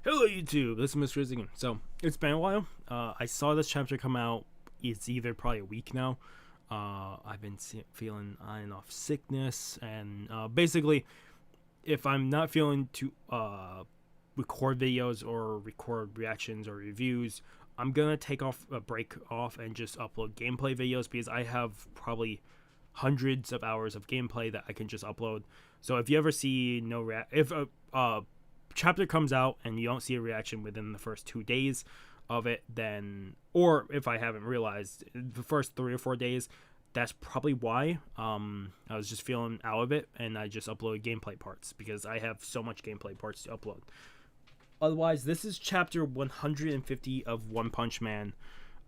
Hello YouTube, this is Mr. Rizigan. So, it's been a while. I saw this chapter come out. It's either probably a week now. I've been feeling on and off sickness, and basically, if I'm not feeling to record videos or record reactions or reviews, I'm gonna take off a break off and just upload gameplay videos, because I have probably hundreds of hours of gameplay that I can just upload. So if you ever see if a chapter comes out and you don't see a reaction within the first 2 days of it, then, or if I haven't realized the first 3 or 4 days, that's probably why. I was just feeling out of it, and I just uploaded gameplay parts because I have so much gameplay parts to upload. Otherwise, this is chapter 150 of One Punch Man.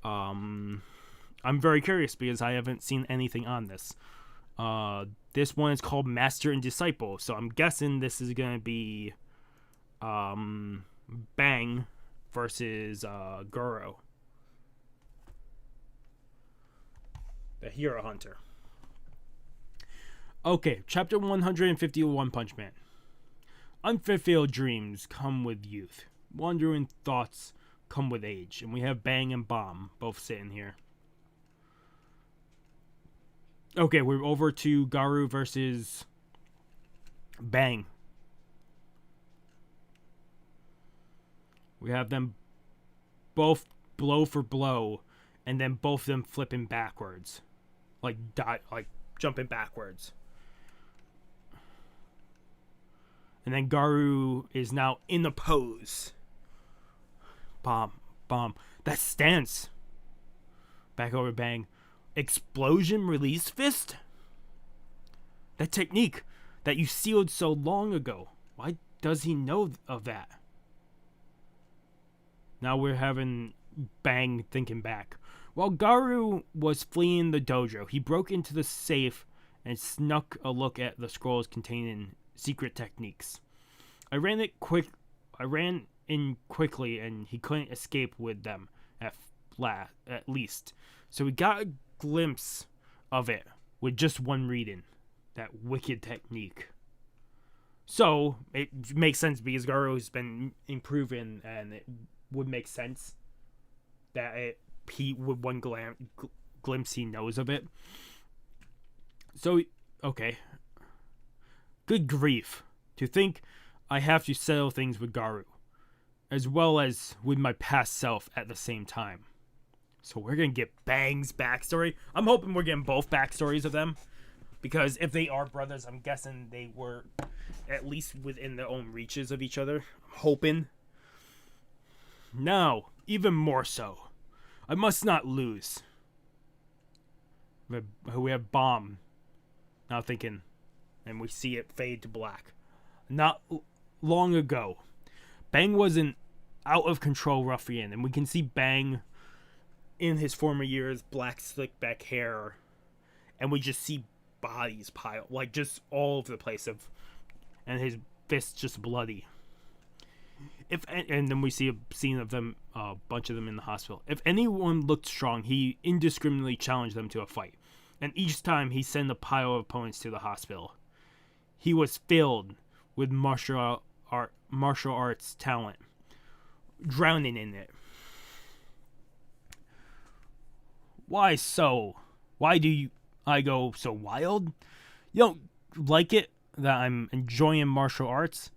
I'm very curious because I haven't seen anything on this. This one is called Master and Disciple, so I'm guessing this is gonna be Bang versus Goro, the hero hunter. Okay, chapter 150 of One Punch Man. Unfulfilled dreams come with youth. Wandering thoughts come with age. And we have Bang and Bomb both sitting here. Okay, we're over to Garu versus Bang. We have them both blow for blow, and then both of them flipping backwards, like jumping backwards. And then Garu is now in the pose. Bomb. That stance. Back over Bang. Explosion release fist? That technique that you sealed so long ago. Why does he know of that? Now we're having Bang thinking back. While Garu was fleeing the dojo, he broke into the safe and snuck a look at the scrolls containing secret techniques. I ran in quickly, and he couldn't escape with them at least. So we got a glimpse of it with just one reading. That wicked technique. So it makes sense because Garu's been improving, and it would make sense that he with one glimpse he knows of it. So okay. Good grief. To think I have to settle things with Garu, as well as with my past self at the same time. So we're going to get Bang's backstory. I'm hoping we're getting both backstories of them, because if they are brothers, I'm guessing they were at least within their own reaches of each other. I'm hoping. Now, even more so, I must not lose. We have Bomb now thinking, and we see it fade to black. Not long ago, Bang was an out-of-control ruffian, and we can see Bang in his former years, black slick back hair, and we just see bodies piled, like just all over the place, and his fists just bloody. And then we see a scene of them, a bunch of them in the hospital. If anyone looked strong, he indiscriminately challenged them to a fight, and each time he sent a pile of opponents to the hospital. He was filled with martial arts talent, drowning in it. Why so? Why do I go so wild? You don't like it that I'm enjoying martial arts?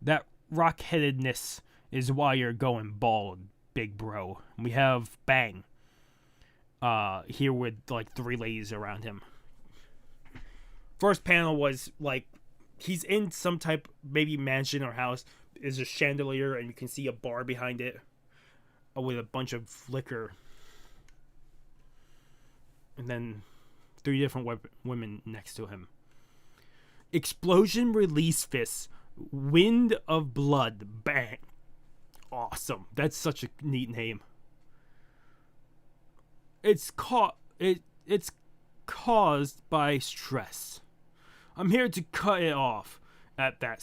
That rock-headedness is why you're going bald, big bro. We have Bang here with like 3 ladies around him. First panel was like he's in some type, maybe mansion or house. There's a chandelier, and you can see a bar behind it with a bunch of liquor. And then 3 different women next to him. Explosion release fists. Wind of blood. Bang. Awesome. That's such a neat name. It's caused by stress. I'm here to cut it off at the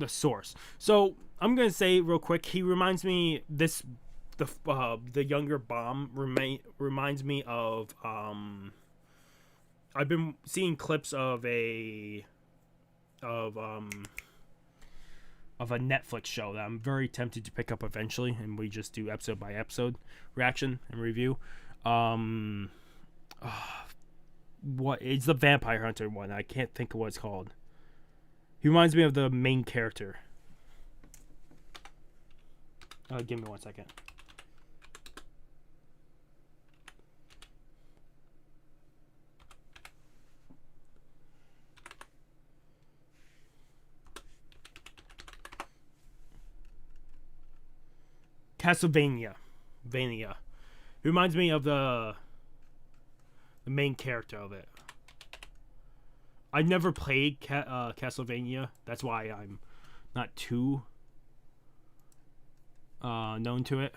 source. So I'm gonna say real quick, he reminds me the younger Bomb reminds me of I've been seeing clips of a of a Netflix show that I'm very tempted to pick up eventually, and we just do episode by episode reaction and review. What it's the Vampire Hunter one? I can't think of what it's called. He reminds me of the main character. Give me 1 second. Castlevania. Vania. It reminds me of the main character of it. I never played Castlevania. That's why I'm not too known to it.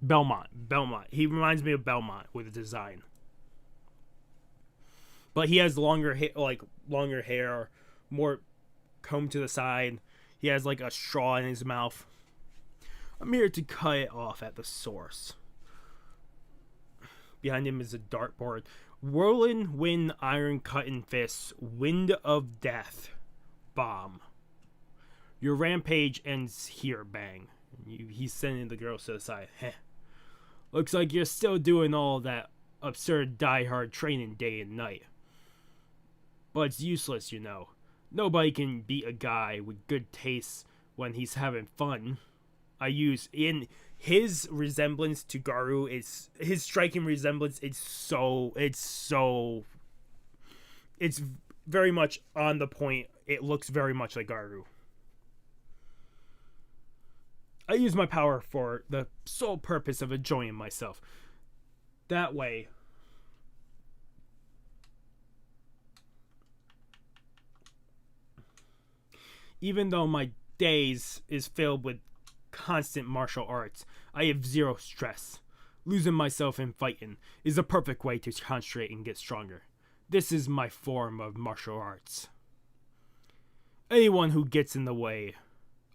Belmont. He reminds me of Belmont with the design. But he has longer hair, more comb to the side. He has like a straw in his mouth. I'm here to cut it off at the source. Behind him is a dartboard. Whirling wind, iron cutting fists, wind of death, bomb. Your rampage ends here, bang. He's sending the girls to the side. Heh. Looks like you're still doing all that absurd die-hard training day and night. But it's useless, you know. Nobody can beat a guy with good taste when he's having fun. I use in his resemblance to Garu is his striking resemblance. It's very much on the point. It looks very much like Garu. I use my power for the sole purpose of enjoying myself. That way, even though my days is filled with constant martial arts, I have zero stress. Losing myself in fighting is a perfect way to concentrate and get stronger. This is my form of martial arts. Anyone who gets in the way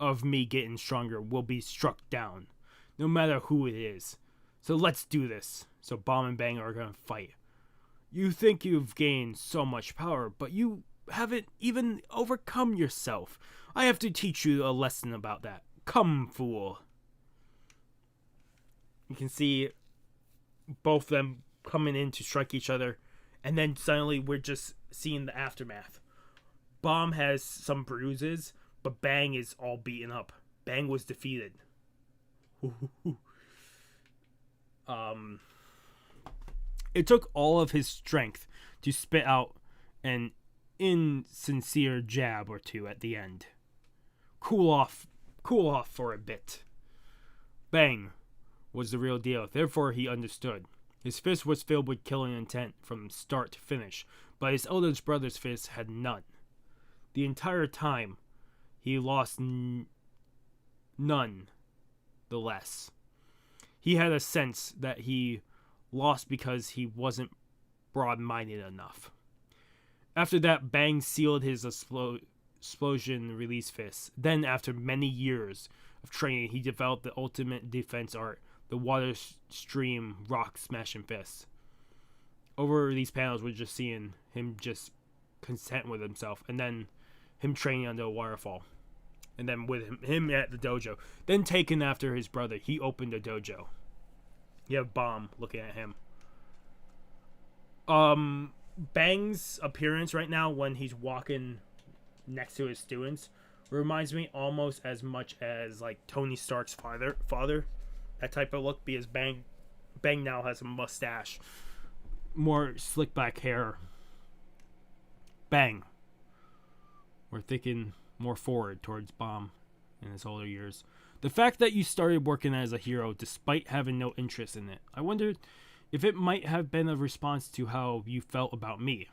of me getting stronger will be struck down, no matter who it is. So let's do this. So Bomb and Bang are gonna fight. You think you've gained so much power, but you haven't even overcome yourself. I have to teach you a lesson about that. Come, fool. You can see both of them coming in to strike each other, and then suddenly we're just seeing the aftermath. Bomb has some bruises, but Bang is all beaten up. Bang was defeated. It took all of his strength to spit out an insincere jab or two at the end. Cool off for a bit. Bang was the real deal, therefore he understood. His fist was filled with killing intent from start to finish, but his eldest brother's fist had none. The entire time, he lost none the less. He had a sense that he lost because he wasn't broad-minded enough. After that, Bang sealed his explosion release fist. Then, after many years of training, he developed the ultimate defense art, the water stream rock smashing fist. Over these panels, we're just seeing him just content with himself, and then him training under a waterfall, and then with him at the dojo. Then taken after his brother, he opened a dojo. You have Bomb looking at him. Bang's appearance right now when he's walking next to his students reminds me almost as much as like Tony Stark's father. That type of look, because Bang now has a mustache, more slick back hair. Bang. We're thinking more forward towards Bomb in his older years. The fact that you started working as a hero despite having no interest in it, I wondered if it might have been a response to how you felt about me.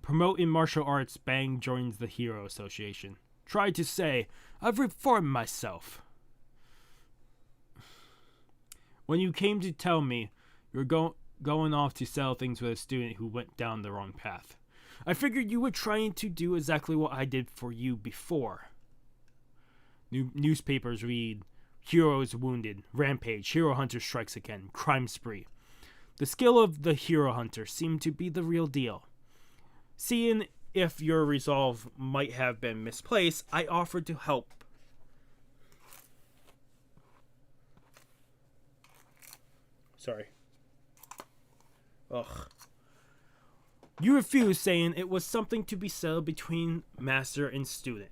Promoting martial arts, Bang joins the Hero Association. Tried to say, I've reformed myself. When you came to tell me you were going off to sell things with a student who went down the wrong path, I figured you were trying to do exactly what I did for you before. Newspapers read, "Hero is wounded, rampage, hero hunter strikes again, crime spree." The skill of the hero hunter seemed to be the real deal. Seeing if your resolve might have been misplaced, I offered to help. Sorry. Ugh. You refused, saying it was something to be settled between master and student.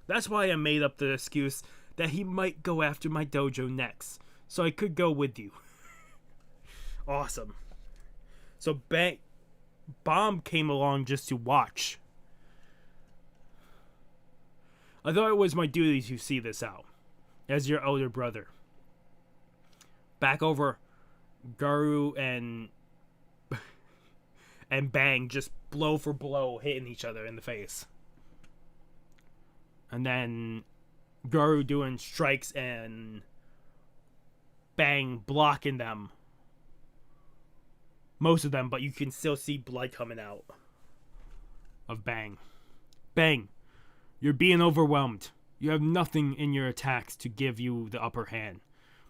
That's why I made up the excuse that he might go after my dojo next, so I could go with you. Awesome. So Bomb came along just to watch. I thought it was my duty to see this out, as your elder brother. Back over, Garu and Bang just blow for blow, hitting each other in the face. And then Garu doing strikes and Bang blocking them. Most of them, but you can still see blood coming out of Bang. Bang, you're being overwhelmed. You have nothing in your attacks to give you the upper hand.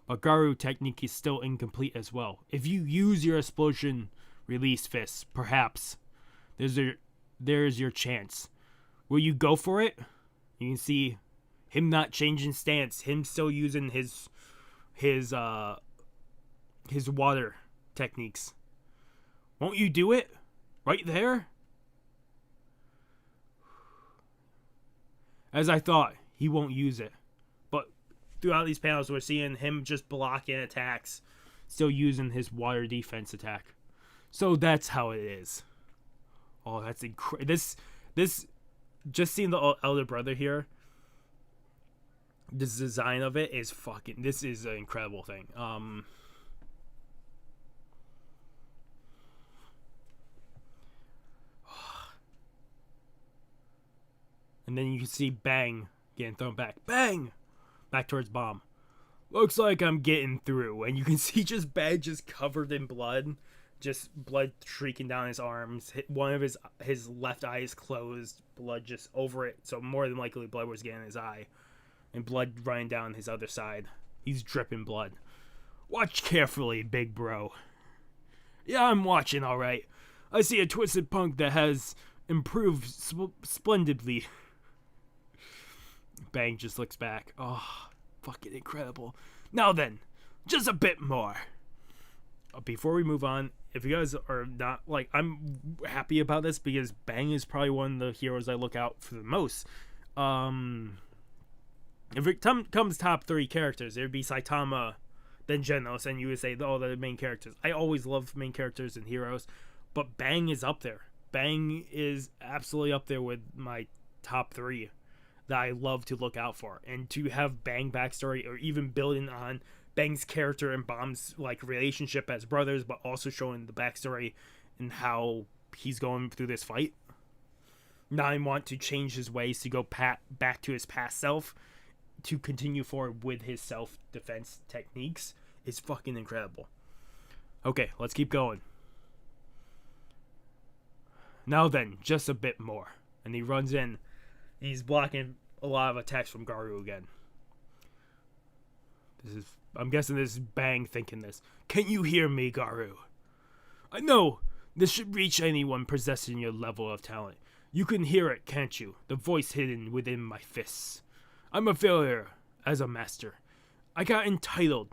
But Garu technique is still incomplete as well. If you use your explosion release fists, perhaps there's your chance. Will you go for it? You can see him not changing stance, him still using his water techniques. Won't you do it? Right there? As I thought, he won't use it. But throughout these panels, we're seeing him just blocking attacks, still using his water defense attack. So that's how it is. Oh, that's incredible. This, just seeing the elder brother here, this design of it is fucking, this is an incredible thing. And then you can see Bang getting thrown back. Bang! Back towards Bomb. Looks like I'm getting through. And you can see just Bang just covered in blood. Just blood streaking down his arms. One of his left eye is closed. Blood just over it. So more than likely blood was getting in his eye. And blood running down his other side. He's dripping blood. Watch carefully, big bro. Yeah, I'm watching alright. I see a twisted punk that has improved splendidly. Bang just looks back. Oh, fucking incredible. Now then, just a bit more. Before we move on, if you guys are not, like, I'm happy about this because Bang is probably one of the heroes I look out for the most. If it comes top 3 characters, it would be Saitama, then Genos, and you would say, oh, the main characters. I always love main characters and heroes, but Bang is up there. Bang is absolutely up there with my top 3 that I love to look out for. And to have Bang backstory, or even building on Bang's character and Bomb's like relationship as brothers, but also showing the backstory and how he's going through this fight. Now I want to change his ways to go back to his past self to continue forward with his self-defense techniques is fucking incredible. Okay, let's keep going. Now then, just a bit more. And he runs in. He's blocking a lot of attacks from Garu again. I'm guessing this is Bang thinking this. Can you hear me, Garu? I know. This should reach anyone possessing your level of talent. You can hear it, can't you? The voice hidden within my fists. I'm a failure as a master. I got entitled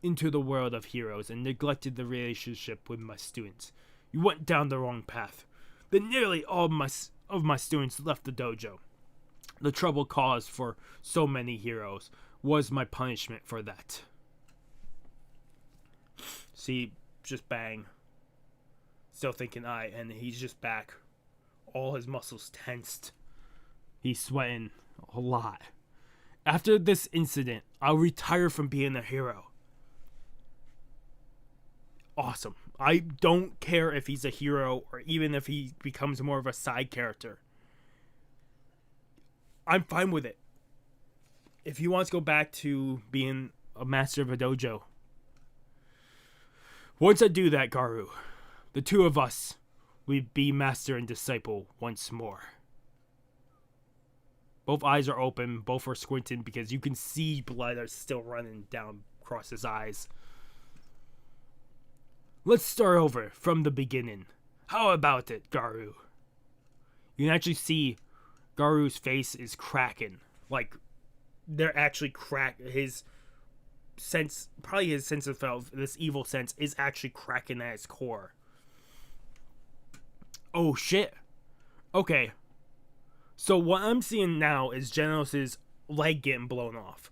into the world of heroes and neglected the relationship with my students. You went down the wrong path. Then nearly all of my students left the dojo. The trouble caused for so many heroes was my punishment for that. See, just Bang. Still thinking and he's just back. All his muscles tensed. He's sweating a lot. After this incident, I'll retire from being a hero. Awesome. I don't care if he's a hero or even if he becomes more of a side character. I'm fine with it. If he wants to go back to being a master of a dojo. Once I do that, Garu, the two of us, we be master and disciple once more. Both eyes are open. Both are squinting because you can see blood are still running down across his eyes. Let's start over from the beginning. How about it, Garu? You can actually see Garu's face is cracking. Like, they're actually his sense, probably his sense of self, this evil sense, is actually cracking at his core. Oh shit. Okay. So what I'm seeing now is Genos' leg getting blown off.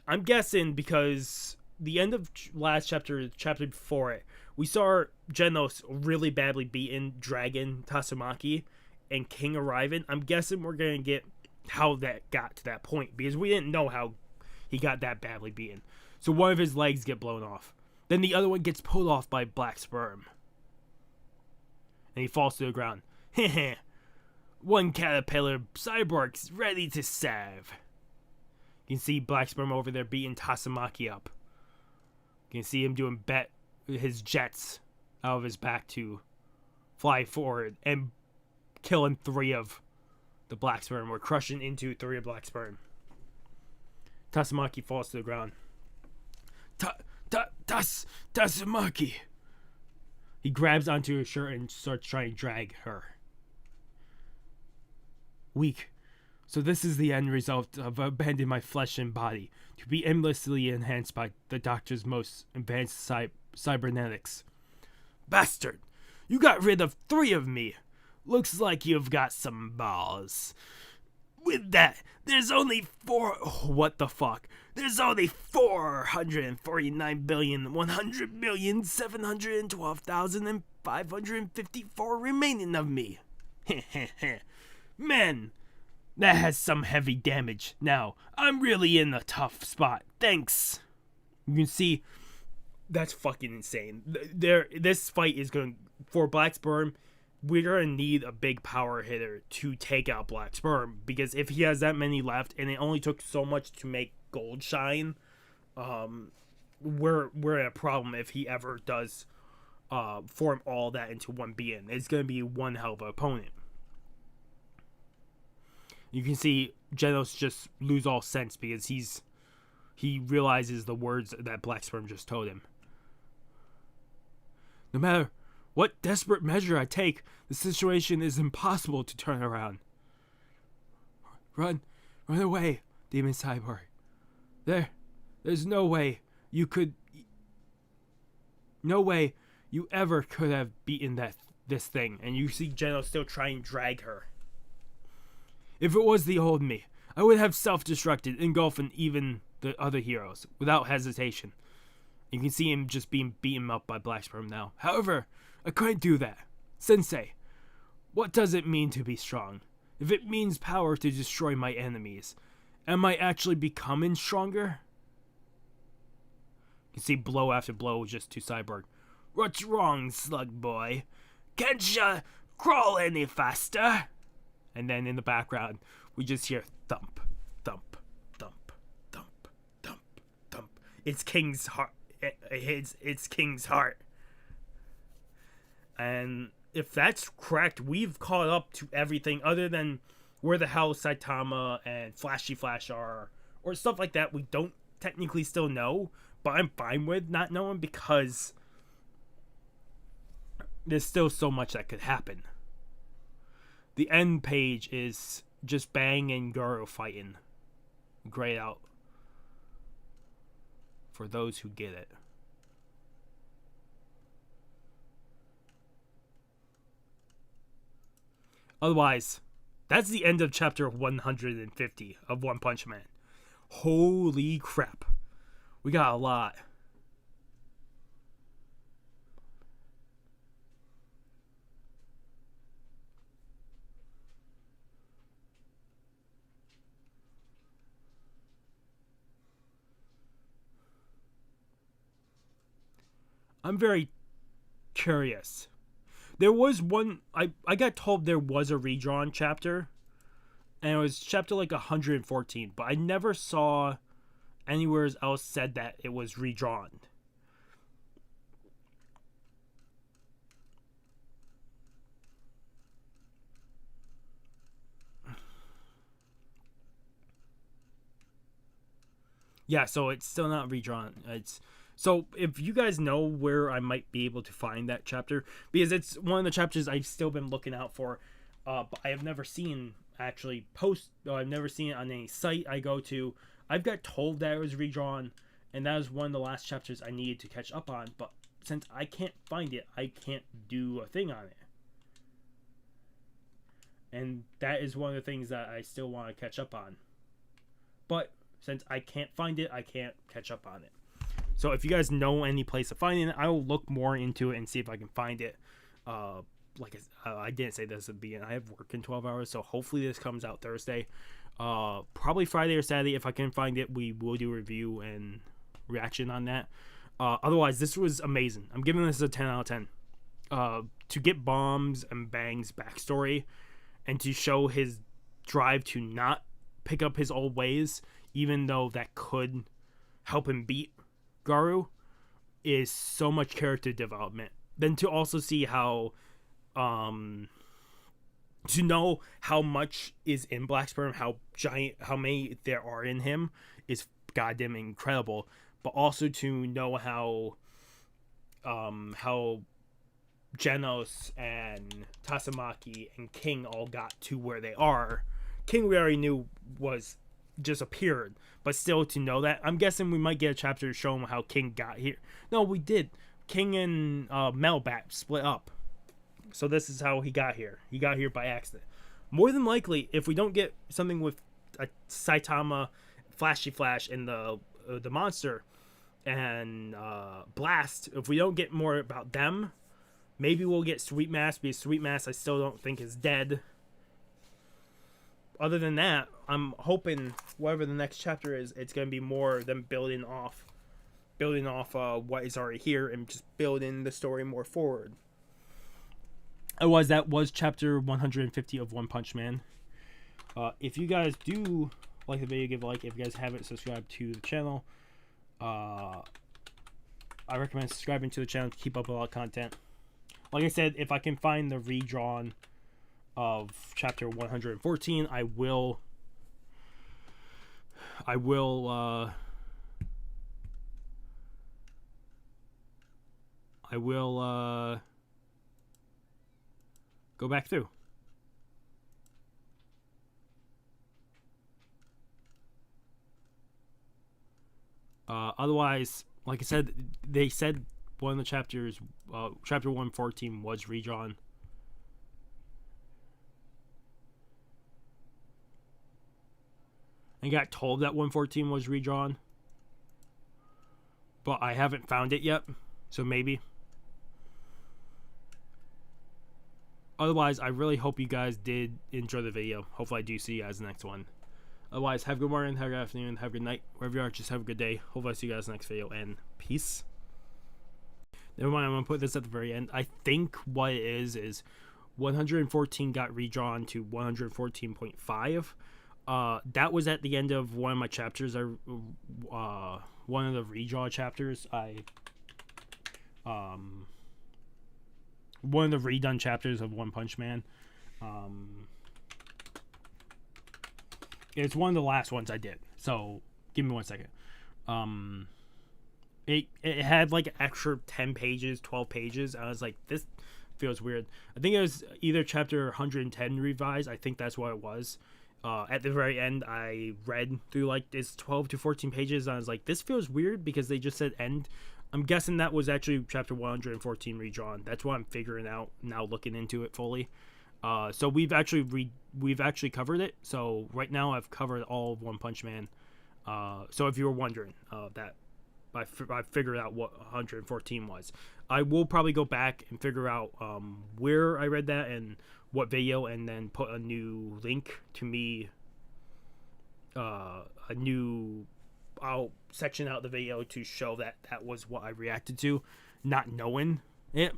I'm guessing because the end of last chapter before it, we saw Genos really badly beaten Dragon Tatsumaki and King arriving. I'm guessing we're going to get how that got to that point because we didn't know how he got that badly beaten. So one of his legs get blown off. Then the other one gets pulled off by Black Sperm. And he falls to the ground. Heh. One caterpillar cyborg's ready to serve. You can see Black Sperm over there beating Tatsumaki up. You can see him doing his jets out of his back to fly forward and killing 3 of the Black Sperm, or crushing into 3 of Black Sperm. Tatsumaki falls to the ground. Tatsumaki! He grabs onto her shirt and starts trying to drag her. Weak. So this is the end result of abandoning my flesh and body, to be endlessly enhanced by the doctor's most advanced cybernetics. Bastard! You got rid of 3 of me! Looks like you've got some balls. With that, there's only what the fuck? There's only 449,100,712,554 remaining of me. Man, that has some heavy damage. Now, I'm really in a tough spot. Thanks. You can see, that's fucking insane. This fight is going, for Black Sperm, we're going to need a big power hitter to take out Black Sperm, because if he has that many left, and it only took so much to make Gold shine, we're in a problem if he ever does form all that into one being. It's going to be one hell of an opponent. You can see Genos just lose all sense because he realizes the words that Black Sperm just told him. No matter what desperate measure I take, the situation is impossible to turn around. Run away, Demon Cyborg. There's no way you ever could have beaten this thing. And you see Genos still trying to drag her. If it was the old me, I would have self-destructed, engulfing even the other heroes without hesitation. You can see him just being beaten up by Black Sperm now. However, I couldn't do that. Sensei, what does it mean to be strong? If it means power to destroy my enemies, am I actually becoming stronger? You can see blow after blow just to Cyborg. What's wrong, slug boy? Can't ya crawl any faster? And then in the background, we just hear thump, thump, thump, thump, thump, thump. It's King's heart. It's King's heart. And if that's correct, we've caught up to everything other than where the hell Saitama and Flashy Flash are, or stuff like that we don't technically still know, but I'm fine with not knowing because there's still so much that could happen. The end page is just Bang and Goro fighting. Grayed out. For those who get it. Otherwise, that's the end of chapter 150 of One Punch Man. Holy crap. We got a lot. I'm very curious. There was one, I got told there was a redrawn chapter, and it was chapter like 114, but I never saw anywhere else said that it was redrawn. Yeah, so it's still not redrawn. It's so if you guys know where I might be able to find that chapter, because it's one of the chapters I've still been looking out for, but I have never seen actually post. Or I've never seen it on any site I go to. I've got told that it was redrawn, and that was one of the last chapters I needed to catch up on. But since I can't find it, I can't do a thing on it, and that is one of the things that I still want to catch up on. But since I can't find it, I can't catch up on it. So if you guys know any place of finding it, I will look more into it and see if I can find it. I didn't say this at the beginning. I have work in 12 hours, so hopefully this comes out Thursday. Probably Friday or Saturday. If I can find it, we will do a review and reaction on that. Otherwise, this was amazing. I'm giving this a 10 out of 10. To get Bombs and Bang's backstory and to show his drive to not pick up his old ways, even though that could help him beat Garu, is so much character development. Then to also see how to know how much is in Black Sperm, how many there are in him, is goddamn incredible. But also to know how Genos and Tasamaki and King all got to where they are. King we already knew was just appeared, but still to know that, I'm guessing we might get a chapter showing how King got here. No, we did. King and Melbat split up, so this is how he got here. He got here by accident. More than likely, if we don't get something with a Saitama, Flashy Flash, and the monster and Blast, if we don't get more about them, maybe we'll get Sweet Mass, because Sweet Mass I still don't think is dead. Other than that, I'm hoping whatever the next chapter is, it's going to be more them building off what is already here and just building the story more forward. Otherwise, that was chapter 150 of One Punch Man. If you guys do like the video, give a like. If you guys haven't subscribed to the channel, I recommend subscribing to the channel to keep up with a lot of content. Like I said, if I can find the redrawn of chapter 114, I will go back through. Otherwise, like I said, they said one of the chapters, chapter 114 was redrawn. I got told that 114 was redrawn, but I haven't found it yet, so maybe. Otherwise, I really hope you guys did enjoy the video. Hopefully I do see you guys in the next one. Otherwise, have a good morning, have a good afternoon, have a good night. Wherever you are, just have a good day. Hopefully I see you guys in the next video, and peace. Never mind, I'm going to put this at the very end. I think what it is 114 got redrawn to 114.5. That was at the end of one of my chapters. One of the redraw chapters. One of the redone chapters of One Punch Man. It's one of the last ones I did. So give me 1 second. It had like an extra 10 pages, 12 pages. I was like, this feels weird. I think it was either chapter 110 revised. I think that's what it was. At the very end, I read through like it's 12 to 14 pages. And I was like, this feels weird because they just said end. I'm guessing that was actually chapter 114 redrawn. That's what I'm figuring out now, looking into it fully. So we've actually covered it. So right now I've covered all of One Punch Man. So if you were wondering, that I figured out what 114 was. I will probably go back and figure out where I read that and what video, and then put a new link to me. I'll section out the video to show that that was what I reacted to, not knowing it.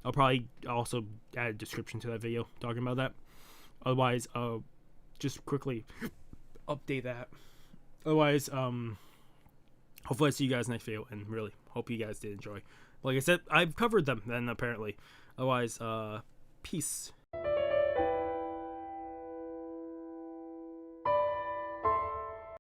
I'll probably also add a description to that video talking about that. Otherwise, just quickly update that. Otherwise, hopefully I see you guys next video, and really hope you guys did enjoy. Like I said, I've covered them then apparently. Otherwise, peace.